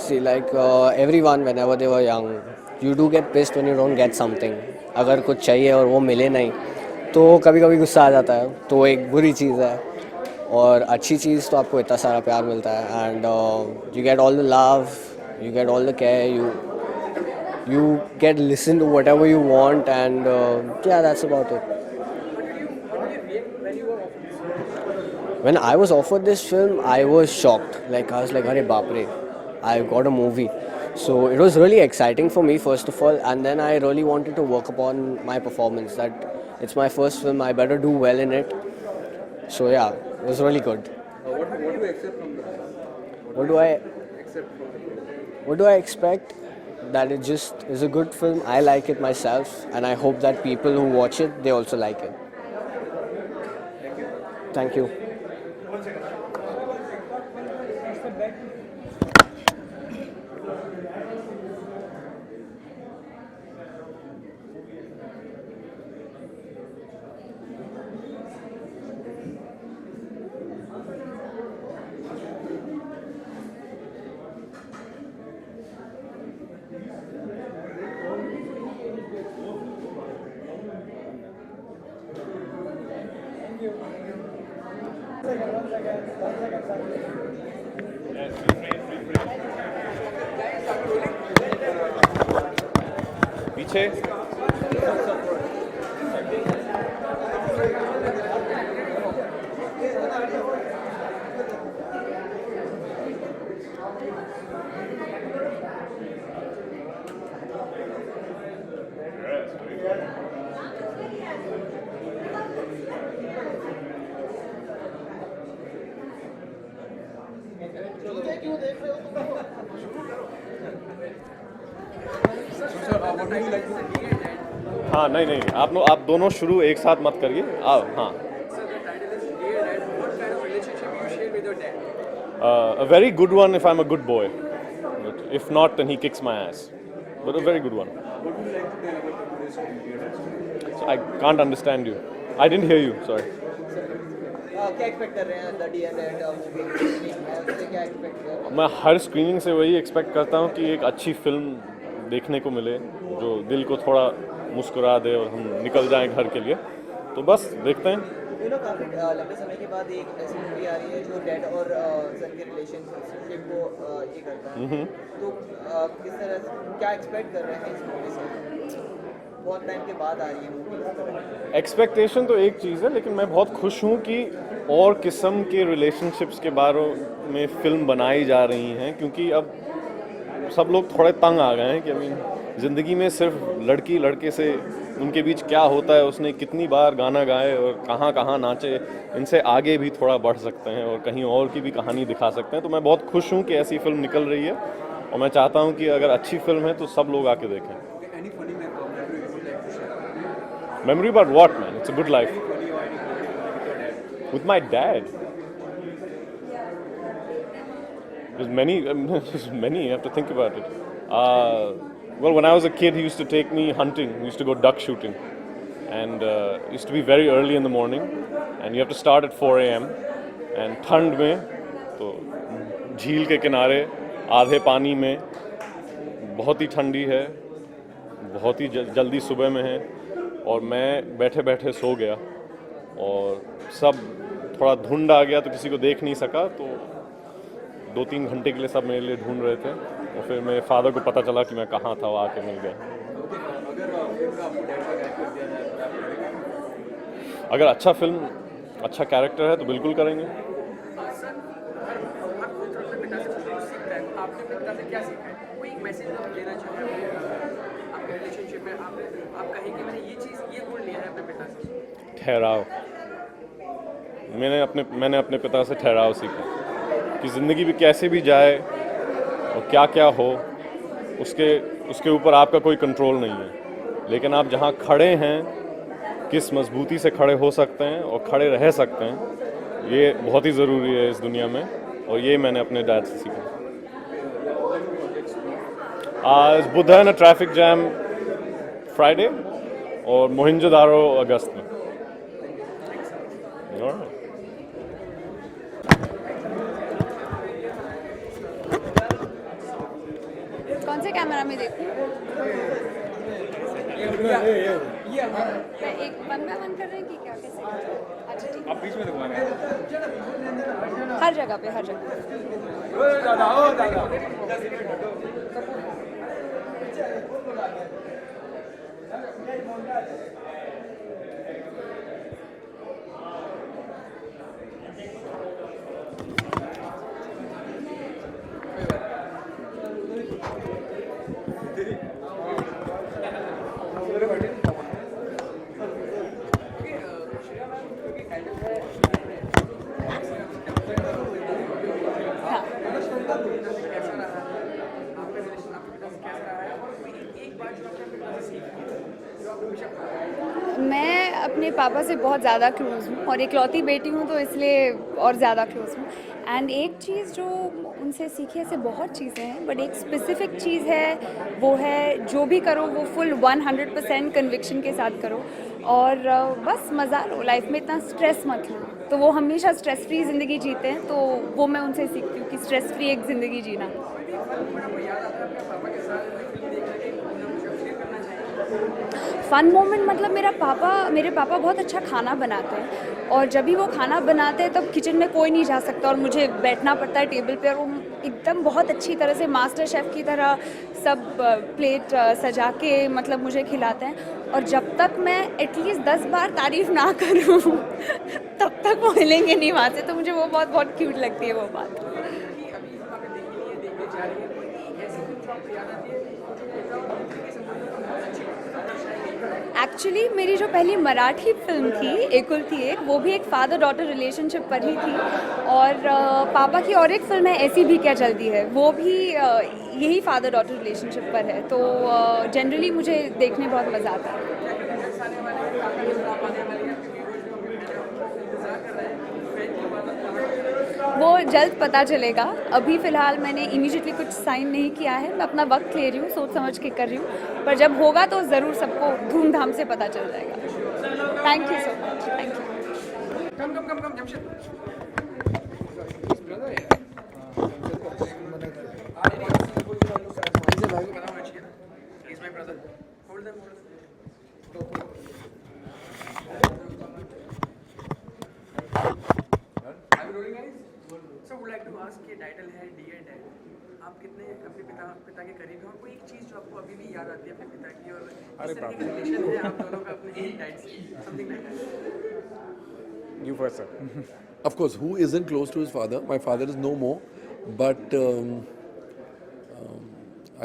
See, like everyone, whenever they were young, you do get pissed when you don't get something. अगर कुछ चाहिए और वो मिले नहीं तो कभी कभी गुस्सा आ जाता है, तो एक बुरी चीज़ है. और अच्छी चीज़ तो आपको इतना सारा प्यार मिलता है, and you get all the love, you get all the care, you get listen to whatever you want, and yeah, that's about it. When I was offered this film, I was shocked. Like I was like, "Arey baap re, I got a movie." So it was really exciting for me first of all, and then I really wanted to work upon my performance. That it's my first film, I better do well in it. So yeah, it was really good. What do you accept from the What do I accept from the film? what do I expect? That it just is a good film. I like it myself, and I hope that people who watch it, they also like it. Thank you. पीछे What do you like to? हाँ नहीं आप दोनों शुरू एक साथ मत करिए. हाँ. So the title is Dear Dad. What kind of relationship you share with your dad? A very good one if I'm a good boy. But if not, then he kicks my ass. But a very good one. What do you like to tell about today's film, Dear Dad? So I can't understand you. I didn't hear you. Sorry. क्या expect कर रहे हैं the D and movie उससे क्या expect कर रहे हैं? मैं हर स्क्रीनिंग से वही एक्सपेक्ट करता हूँ कि एक अच्छी फिल्म देखने को मिले जो दिल को थोड़ा मुस्कुरा दे और हम निकल जाएं घर के लिए. तो बस देखते हैं. यू नो काफ़ी लंबे समय के बाद एक ऐसी मूवी आ रही है जो डैड और सन के रिलेशनशिप को ये करता है. तो किस तरह से क्या एक्सपेक्ट कर रहे हैं इस मूवी से? बहुत टाइम के बाद आ रही है मूवी. एक्सपेक्टेशन तो एक चीज़ है, लेकिन मैं बहुत खुश हूँ कि और किस्म के रिलेशनशिप्स के बारे में फ़िल्म बनाई जा रही हैं, क्योंकि अब सब लोग थोड़े तंग आ गए हैं कि अभी ज़िंदगी में सिर्फ लड़की लड़के से उनके बीच क्या होता है, उसने कितनी बार गाना गाए और कहाँ कहाँ नाचे, इनसे आगे भी थोड़ा बढ़ सकते हैं और कहीं और की भी कहानी दिखा सकते हैं. तो मैं बहुत खुश हूँ कि ऐसी फ़िल्म निकल रही है, और मैं चाहता हूँ कि अगर अच्छी फिल्म है तो सब लोग आके देखें. Okay, any funny memory you would like to share? Memory about what, man? It's a good life. Funny or any good memory with your dad? With my dad. There's many, there's many, you have to think about it. Well, when I was a kid, he used to take me hunting. We used to go duck shooting. And it used to be very early in the morning. And you have to start at 4 a.m. And ठंड में, तो झील के किनारे, आधे पानी में, बहुत ही ठंडी है, बहुत ही जल्दी सुबह में है, और मैं बैठे बैठे सो गया, और सब थोड़ा धुंध आ गया तो किसी को देख नहीं सका, तो 2-3 घंटे के लिए सब मेरे लिए ढूंढ रहे थे, और फिर मेरे फादर को पता चला कि मैं कहाँ था, वो आके मिल गया. अगर अच्छा फिल्म, अच्छा कैरेक्टर है तो बिल्कुल करेंगे. आपने पिता से क्या सीखा है? कोई मैसेज आप देना चाहते हैं आपके रिलेशनशिप में? आप कहें कि मैंने ये गुण लिया है अपने पिता से. ठहराव. मैंने अपने पिता से ठहराव सीखा कि ज़िंदगी भी कैसे भी जाए और क्या क्या हो, उसके ऊपर आपका कोई कंट्रोल नहीं है, लेकिन आप जहाँ खड़े हैं किस मजबूती से खड़े हो सकते हैं और खड़े रह सकते हैं, ये बहुत ही ज़रूरी है इस दुनिया में, और ये मैंने अपने डैड से सीखा. आज बुधन ट्रैफिक जैम फ्राइडे और मोहिंजोदारो अगस्त में. Alright. कैमरा में देखूं? मैं एक वन बाय वन कर रहे हैं कि क्या, कैसे? अच्छा ठीक, आप बीच में दिखवा रहे हैं। हर जगह पे, हर जगह। हाँ, कैसा रहा आपका रिलेशन आपके पिता से कैसा रहा है और कोई एक बात जो आपने अपने पिता से सीखी है जो आप हमेशा अपनाते हैं? मैं अपने पापा से बहुत ज़्यादा क्लोज़ हूँ और इकलौती बेटी हूँ तो इसलिए और ज़्यादा क्लोज़ हूँ। एंड एक चीज़ जो उनसे सीखी, ऐसे बहुत चीज़ें हैं बट एक स्पेसिफिक चीज़ है, वो है जो भी करो वो फुल 100% कन्विक्शन के साथ करो और बस मज़ा लो, लाइफ में इतना स्ट्रेस मत लो। तो वो हमेशा स्ट्रेस फ्री ज़िंदगी जीते हैं, तो वो मैं उनसे सीखती हूँ कि स्ट्रेस फ्री एक ज़िंदगी जीना। कोई भी फन मोमेंट आपको याद आता है अपने पापा के साथ फिल्म देखने के जो मुझे शेयर करना चाहिए? फ़न मोमेंट मतलब मेरे पापा बहुत अच्छा खाना बनाते हैं और जब भी वो खाना बनाते हैं तब किचन में कोई नहीं जा सकता और मुझे बैठना पड़ता है टेबल पे और वो एकदम बहुत अच्छी तरह से मास्टर शेफ़ की तरह सब प्लेट सजा के मतलब मुझे खिलाते हैं और जब तक मैं एटलीस्ट 10 बार तारीफ़ ना करूँ तब तक वो हिलेंगे नहीं वहाँ से, तो मुझे वो बहुत क्यूट लगती है वो बात। कि अभी फिल्म आपने देखी नहीं है, देखने जा रही है, कोई ऐसी फिल्म जो आपको याद आती है जो पिता और पुत्री के संबंधों को बहुत अच्छी दर्शाई गई है? एक्चुअली मेरी जो पहली मराठी फिल्म थी एकुलती एक, वो भी एक फादर डॉटर रिलेशनशिप पर ही थी और पापा की और एक फिल्म है ऐसी भी क्या जल्दी है, वो भी यही फादर डॉटर रिलेशनशिप पर है, तो जनरली मुझे देखने बहुत मज़ा आता है। क्या कभी रिजल्ट्स आने वाले हैं, काका की फिल्म आने वाली है, आपके व्यूअर्स भी आपके इंतजार कर रहे हैं फैन की बात? वो जल्द पता चलेगा, अभी फ़िलहाल मैंने इमीडिएटली कुछ साइन नहीं किया है, मैं अपना वक्त ले रही हूँ, सोच समझ के कर रही हूँ, पर जब होगा तो ज़रूर सबको धूमधाम से पता चल जाएगा। Thank you so much, thank you. Come Jamshed He's my brother. Hold them. I'm rolling, guys. So would like to ask कि टाइटल है डियर डैड, आप कितने अपने पिता के करीब हैं और कोई एक चीज़ जो आपको अभी भी याद आती है अपने पिता की और किस तरह का रिलेशन है आप दोनों का अपने डैड से, something like that? You first, sir. Of course, who isn't close to his father? My father is no more, but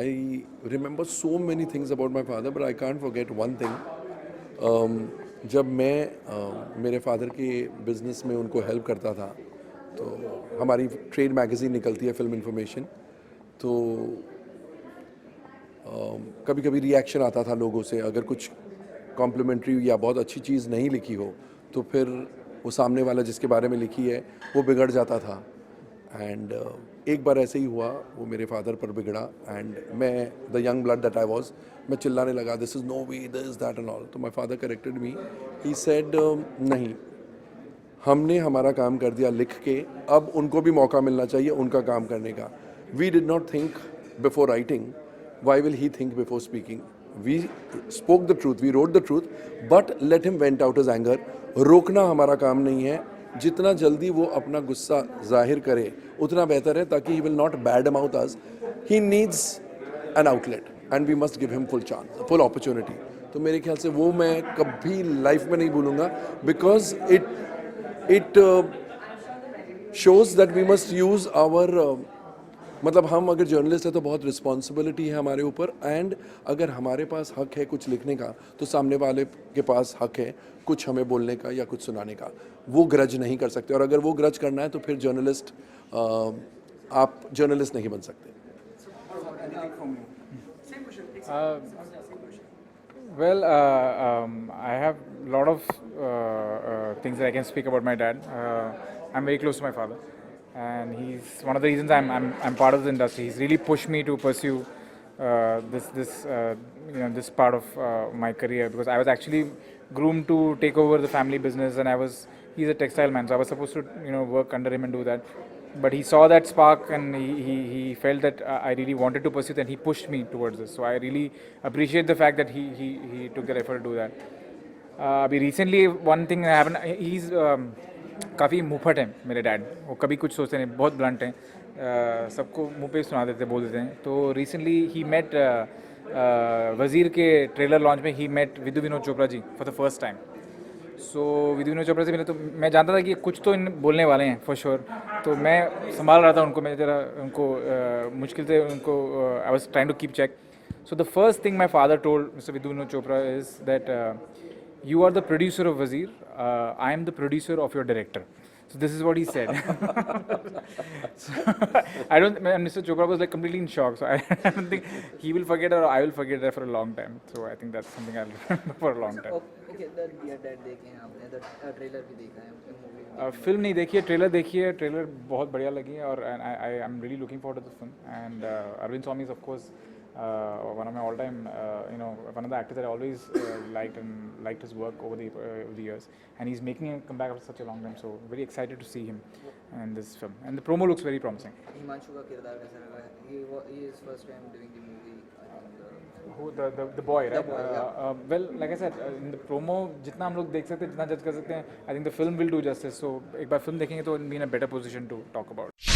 I remember so many things about my father, but I can't forget one thing. जब मैं मेरे father के business में उनको help करता था, तो हमारी ट्रेड मैगज़ीन निकलती है फिल्म इंफॉर्मेशन, तो कभी कभी रिएक्शन आता था लोगों से, अगर कुछ कॉम्प्लीमेंट्री या बहुत अच्छी चीज़ नहीं लिखी हो तो फिर वो सामने वाला जिसके बारे में लिखी है वो बिगड़ जाता था। एंड एक बार ऐसे ही हुआ, वो मेरे फादर पर बिगड़ा एंड मैं the young blood that I was, मैं चिल्लाने लगा this is no way, this that and all. तो my father corrected me, he said नहीं, हमने हमारा काम कर दिया लिख के, अब उनको भी मौका मिलना चाहिए उनका काम करने का। We did not think before writing, why will he think before speaking? We spoke the truth, we wrote the truth, but let him vent out his anger. रोकना हमारा काम नहीं है, जितना जल्दी वो अपना गुस्सा जाहिर करे उतना बेहतर है, ताकि he will not bad mouth us. He needs an outlet and we must give him full chance, full opportunity. तो मेरे ख्याल से वो मैं कभी लाइफ में नहीं भूलूंगा, because it shows that we must use our, मतलब हम अगर जर्नलिस्ट है तो बहुत रिस्पॉन्सिबिलिटी है हमारे ऊपर, एंड अगर हमारे पास हक है कुछ लिखने का तो सामने वाले के पास हक है कुछ हमें बोलने का या कुछ सुनाने का। वो ग्रज नहीं कर सकते, और अगर वो ग्रज करना है तो फिर जर्नलिस्ट, आप जर्नलिस्ट नहीं बन सकते। Well, I have a lot of things that I can speak about my dad. I'm very close to my father, and he's one of the reasons I'm part of the industry. He's really pushed me to pursue this part of my career, because I was actually groomed to take over the family business, and he's a textile man, so I was supposed to work under him and do that. but he saw that spark and he felt that I really wanted to pursue it and he pushed me towards this. So I really appreciate the fact that he took the effort to do that. अभी recently one thing happened. He's काफ़ी मुफट है मेरे dad. वो कभी कुछ सोचते नहीं, बहुत ब्लंट हैं. सबको मुंह पे सुना देते, बोल देते हैं. तो recently he met वज़ीर के ट्रेलर लॉन्च में he met Vidhu Vinod Chopra ji for the first time. So Vidhu Vinod Chopra से मिले तो मैं जानता था कि कुछ तो इन बोलने वाले हैं फॉर श्योर. तो मैं संभाल रहा था उनको, मैं ज़रा उनको मुश्किल से उनको I was trying to keep check. So the first thing my father told mister Vidhu Vinod Chopra is that you are the producer of Wazir, I am the producer of your director. So this is what he said. So, Mr. Chopra was like completely in shock. So I don't think he will forget or I will forget that for a long time. So I think that's something I'll remember for a long time. Okay, the dear dad देखे हैं आपने, the trailer भी देखा है, movie film नहीं देखी है, trailer देखी है. ट्रेलर बहुत बढ़िया लगी है और I am really looking forward to the film. And Arvind Swamy is of course one of my all-time, one of the actors that I always liked his work over the years, and he's making a comeback after such a long time. So very excited to see him in this film, and the promo looks very promising. Himanshu का किरदार कैसा लगा? He is first time doing the movie. Who the boy, right? The boy, yeah. Well, like I said, in the promo जितना हम लोग देख सकते हैं, जितना जज कर सकते हैं, I think the film will do justice. So एक बार फिल्म देखेंगे तो we'll be in a better position to talk about.